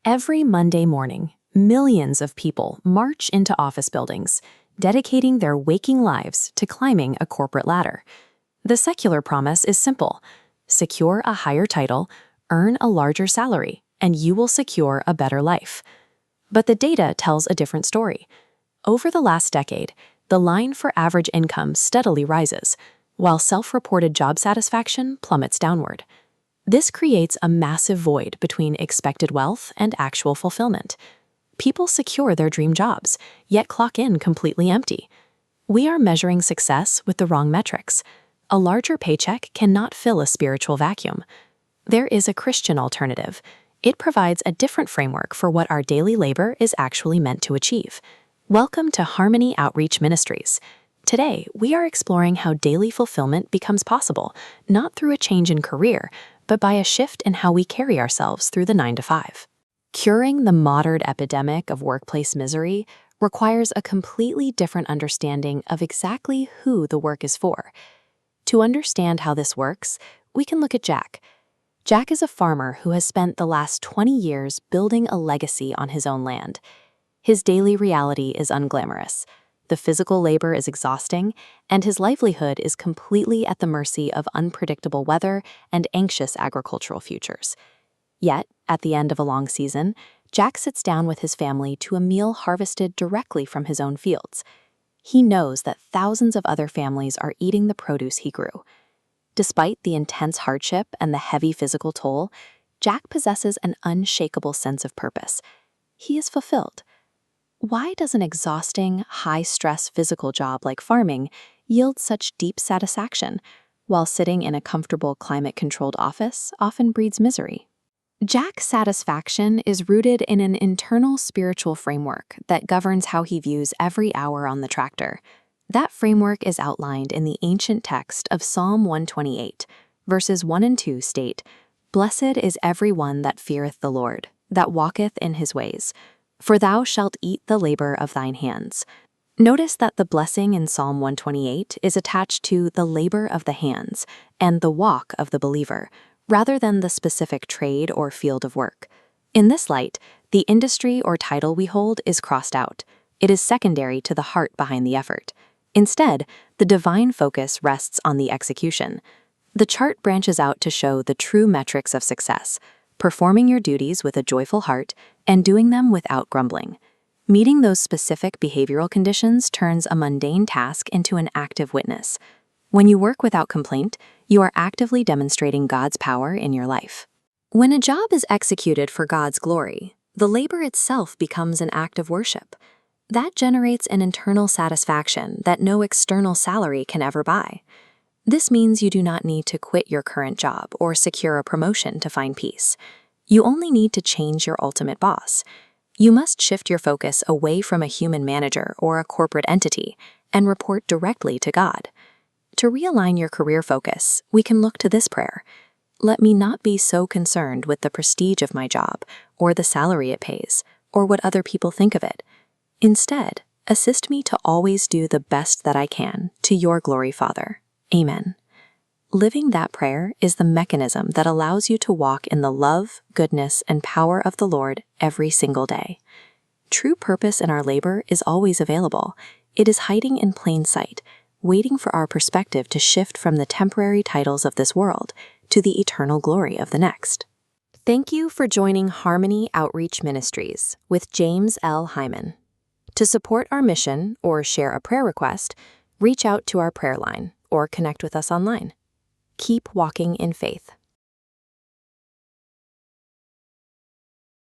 Every Monday morning, millions of people march into office buildings, dedicating their waking lives to climbing a corporate ladder. The secular promise is simple: secure a higher title, earn a larger salary, and you will secure a better life. But the data tells a different story. Over the last decade, the line for average income steadily rises, while self-reported job satisfaction plummets downward. This creates a massive void between expected wealth and actual fulfillment. People secure their dream jobs, yet clock in completely empty. We are measuring success with the wrong metrics. A larger paycheck cannot fill a spiritual vacuum. There is a Christian alternative. It provides a different framework for what our daily labor is actually meant to achieve. Welcome to Harmony Outreach Ministries. Today, we are exploring how daily fulfillment becomes possible, not through a change in career, but by a shift in how we carry ourselves through the 9 to 5. Curing the modern epidemic of workplace misery requires a completely different understanding of exactly who the work is for. To understand how this works, we can look at Jack. Jack is a farmer who has spent the last 20 years building a legacy on his own land. His daily reality is unglamorous. The physical labor is exhausting, and his livelihood is completely at the mercy of unpredictable weather and anxious agricultural futures. Yet, at the end of a long season, Jack sits down with his family to a meal harvested directly from his own fields. He knows that thousands of other families are eating the produce he grew. Despite the intense hardship and the heavy physical toll, Jack possesses an unshakable sense of purpose. He is fulfilled. Why does an exhausting, high-stress physical job like farming yield such deep satisfaction, while sitting in a comfortable climate-controlled office often breeds misery? Jack's satisfaction is rooted in an internal spiritual framework that governs how he views every hour on the tractor. That framework is outlined in the ancient text of Psalm 128, verses 1 and 2 state, "Blessed is every one that feareth the Lord, that walketh in his ways. For thou shalt eat the labor of thine hands." Notice that the blessing in Psalm 128 is attached to the labor of the hands and the walk of the believer, rather than the specific trade or field of work. In this light, the industry or title we hold is crossed out. It is secondary to the heart behind the effort. Instead, the divine focus rests on the execution. The chart branches out to show the true metrics of success: performing your duties with a joyful heart and doing them without grumbling. Meeting those specific behavioral conditions turns a mundane task into an active witness. When you work without complaint, you are actively demonstrating God's power in your life. When a job is executed for God's glory, the labor itself becomes an act of worship. That generates an internal satisfaction that no external salary can ever buy. This means you do not need to quit your current job or secure a promotion to find peace. You only need to change your ultimate boss. You must shift your focus away from a human manager or a corporate entity and report directly to God. To realign your career focus, we can look to this prayer: "Let me not be so concerned with the prestige of my job, or the salary it pays, or what other people think of it. Instead, assist me to always do the best that I can, to your glory, Father. Amen." Living that prayer is the mechanism that allows you to walk in the love, goodness, and power of the Lord every single day. True purpose in our labor is always available. It is hiding in plain sight, waiting for our perspective to shift from the temporary titles of this world to the eternal glory of the next. Thank you for joining Harmony Outreach Ministries with James L. Hyman. To support our mission or share a prayer request, reach out to our prayer line or connect with us online. Keep walking in faith.